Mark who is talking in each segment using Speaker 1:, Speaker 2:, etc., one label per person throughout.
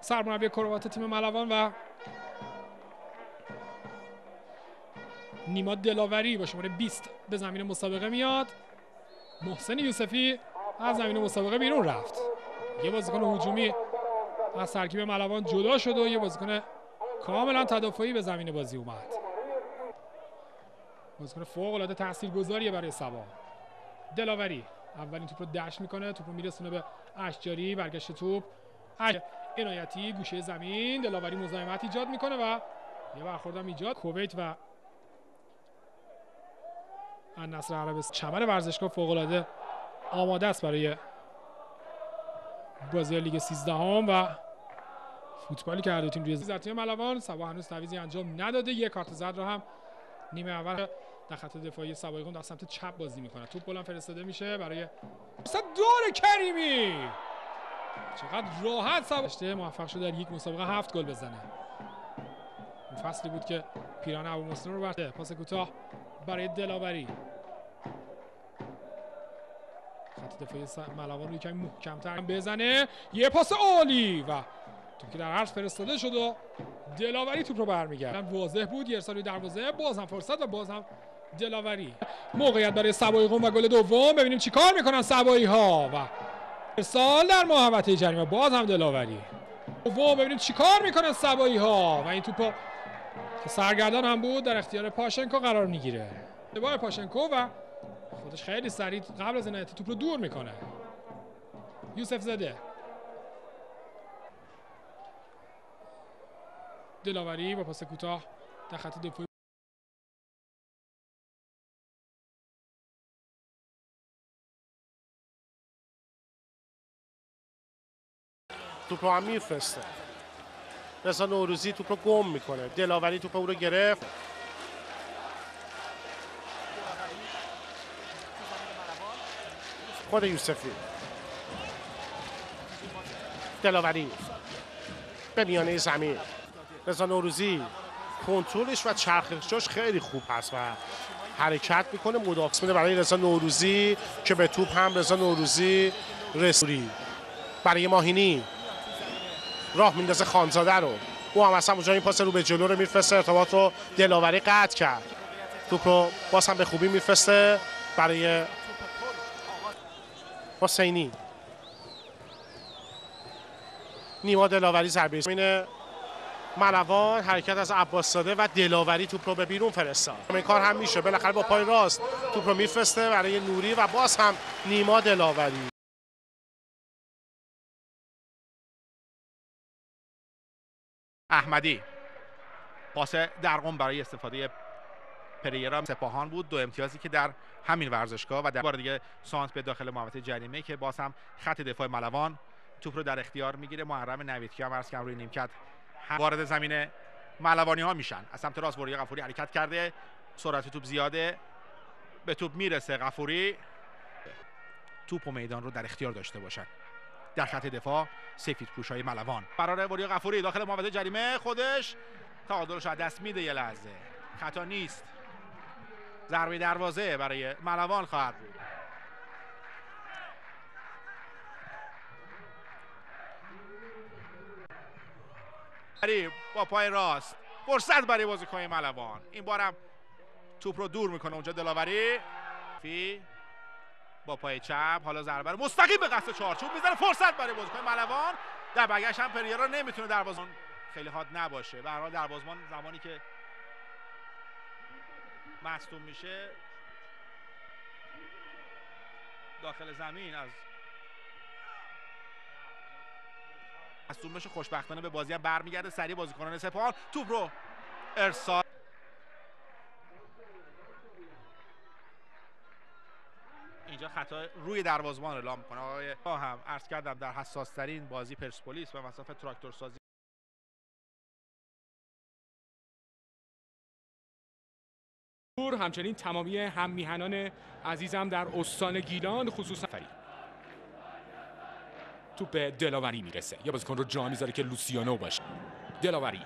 Speaker 1: سرمربی کروات تیم ملوان و نیما دلاوری با شماره 20 به زمین مسابقه میاد. محسن یوسفی از زمین مسابقه بیرون رفت. یه بازیکن هجومی از ترکیب ملوان جدا شد و یه بازیکن کاملا تدافعی به زمین بازی اومد. بازیکن فوق العاده تاثیرگذاریه برای سبا. دلاوری اولین توپ رو دشت میکنه، توپ رو میرسونه به اشجاری، برگشت توپ عنایتی گوشه زمین، دلاوری مزاحمت ایجاد میکنه و یه برخوردم ایجاد. کویت و النصر عربستان چمن ورزشگاه فوق العاده آماده است برای بازی لیگ 13 و فوتبالی که هر دو تیم روی زمین ملوان. سبا هنوز تعویضی انجام نداده. یک کارت زرد رو هم نیمه اول در خط دفاعی سبایقون در سمت چپ بازی میکنه. توپ بلند فرستاده میشه برای دور کریمی. چقدر راحت سبا موفق شده در یک مسابقه 7 گل بزنه. اون فصلی بود که پیران ابومسلم رو برده. پاس کوتاه برای دلاوری. خط دفاعی ملوان روی کمی محکم‌تر بزنه. یه پاس عالی و توپی در عرض فرستاده شد و دلاوری توپ رو برمیگرد. واضح بود، یه ارسال دروازه، باز هم فرصت و باز هم دلاوری. موقعیت برای سبایی قم و گل دوم. ببینیم چی کار میکنن سبایی ها و ارسال در محوطه جریمه، باز هم دلاوری. دوم ببینیم چی کار میکنن سبایی ها و این توپ که سرگردان هم بود در اختیار پاشنکو قرار میگیره. اشتباه پاشنکو و خودش خیلی سریع قبل از عنایت توپ رو دور میکنه. یوسف زاده، دلاوری با پاس کوتاه در خط دفاعی
Speaker 2: توپ رو هم میفرسته. رضا نوروزی توپ رو گم میکنه. دلاوری توپ او رو گرفت. خود یوسفی، دلاوری به میانه زمین. رضا نوروزی کنترلش و چرخشش خیلی خوب هست و حرکت میکنه، مدافع میده برای رضا نوروزی که به توپ هم رضا نوروزی رسوری برای ماهینی راه میندازه خانزاده رو. او هم اصلا اونجا این پاس رو به جلو رو میفرسته، ارتباط رو دلاوری قطع کرد. توپ رو باز هم به خوبی میفرسته برای حسینی. نیما دلاوری ضربه زمین ملوان، حرکت از عباس زاده و دلاوری توپ رو به بیرون فرستاد. این کار هم میشه، بالاخره با پای راست توپ رو میفرسته برای نوری و باز هم نیما دلاوری.
Speaker 3: احمدی پاس درقم برای استفاده پریرا سپاهان بود. 2 امتیازی که در همین ورزشگاه و در بار دیگه سانت به داخل محوطه جریمه که باز هم خط دفاع ملوان توپ رو در اختیار میگیره. محرم نویدکی هم عرض کردم روی نیمکت وارد زمین ملوانی ها میشن. از سمت راست وریا غفوری حرکت کرده، سرعت توپ زیاده، به توپ میرسه. غفوری توپ و میدان رو در اختیار داشته باشن. در خط دفاع سفیدپوشای ملوان قراره وریا غفوری داخل محوطه جریمه خودش تعادلش از دست میده. یه لحظه خطا نیست، ضربه دروازه برای ملوان خواهد بود. با پای راست فرصت برای بازیکن ملوان، این بارم توپ رو دور میکنه اونجا دلاوری. فی با پای چپ حالا ضربه مستقیم به قصد چارچوب میزنه، فرصت برای بازیکن ملوان. در برگشت هم پریرا نمیتونه دروازه‌بان خیلی حاد نباشه. به هر حال دروازه‌بان زمانی که مصدوم میشه داخل زمین از مصدوم بشه خوشبختانه به بازی هم برمیگرده. سریع بازیکنان سپاهان توپ رو ارسال. اینجا خطا روی دروازه‌بان اعلام میکنه آقای هم عرض کردم در حساس ترین بازی پرسپولیس و مسافت تراکتور سازی.
Speaker 4: همچنین تمامی هم میهنان عزیزم در استان گیلان خصوصا توپ به دلاوری میرسه. یا بازیکن رو جا میذاره که لوسیانو باشه. دلاوری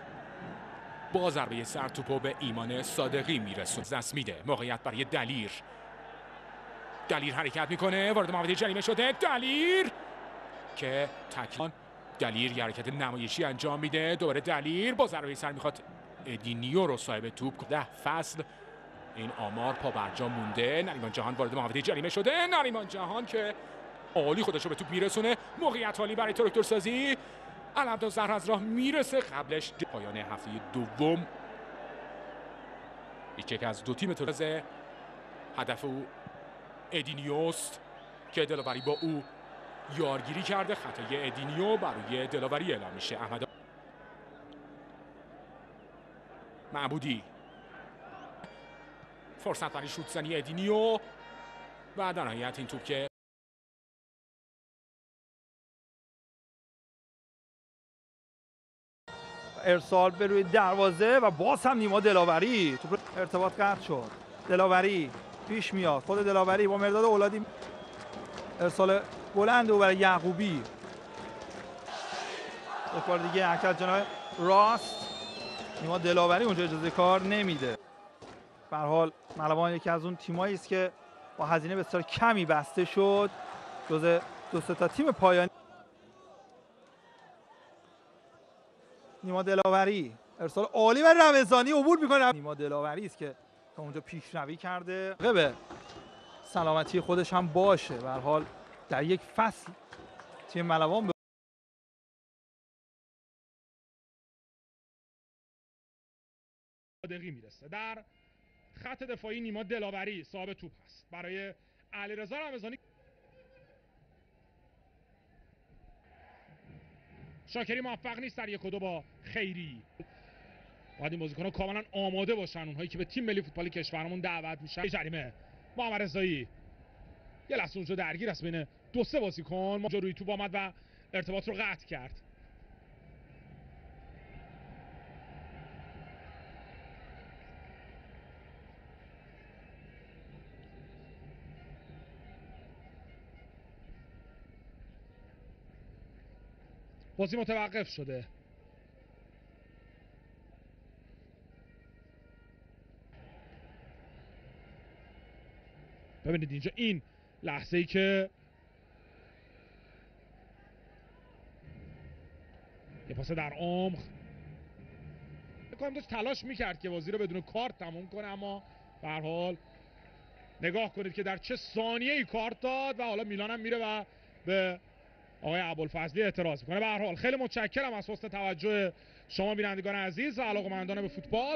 Speaker 4: با ضربه سر توپو به ایمان صادقی میرسونه. دست میده. موقعیت برای دلیر حرکت میکنه، وارد محوطه جریمه شده. دلیر که تکلان دلیر یه حرکت نمایشی انجام میده. دوباره دلیر با ضربه سر میخواد ادینیو رو صاحب توپ 10 فصل این آمار پا برجا مونده. نریمان جهان وارد محوطه جریمه شده. نریمان جهان که عالی خودش رو به توپ میرسونه. موقعیت عالی برای تراکتور سازی. علمدان زهر از راه میرسه. قبلش پایان هفته دوم یک از دو تیم تورز هدف او ادینیوست که دلاوری با او یارگیری کرده. خطای ادینیو برای دلاوری اعلام میشه. احمد معبودی فرصت برای شوت زنی ادینیو و در نهایت این توپ که
Speaker 5: ارسال به روی دروازه و باز هم نیما دلاوری توپ ارتباط قطع شد. دلاوری پیش میاد. خود دلاوری با مرداد اولادی ارسال بلند او برای یعقوبی. یک بار دیگه حرکت جناح راست. نیما دلاوری اونجا اجازه کار نمیده. به هر حال ملوان یکی از اون تیمایی است که با هزینه بسیار کمی بسته شد. جزء دو سه تا تیم پایانی. نیما دلاوری ارسال عالی و رمضانی عبور میکنه. نیما دلاوری است که تا اونجا پیشروی کرده. به سلامتی خودش هم باشه. به هر حال در یک فصل تیم ملوان
Speaker 1: صادقی میرسه. در خط دفاعی نیما دلاوری صاحب توپ هست برای علیرضا رمضانی. شاکری موفق نیست در 1 و 2 با خیری. باید این بازیکن‌ها کاملا آماده باشن، اونهایی که به تیم ملی فوتبال کشورمون دعوت میشن. جریمه محمد رضایی یه لحظه اونجا درگیر است بین 2-3 بازیکن. اونجا روی توپ آمد و ارتباط رو قطع کرد. بازی متوقف شده. ببینید اینجا این لحظه ای که یه پاس در عمق داشت تلاش میکرد که بازی رو بدون کارت تموم کنه، اما به هر حال نگاه کنید که در چه ثانیه‌ای کارت داد و حالا میلان هم میره و به آقای ابوالفضلی اعتراض میکنه. به هر حال خیلی متشکرم از حسن توجه شما بینندگان عزیز و علاقه‌مندان به فوتبال.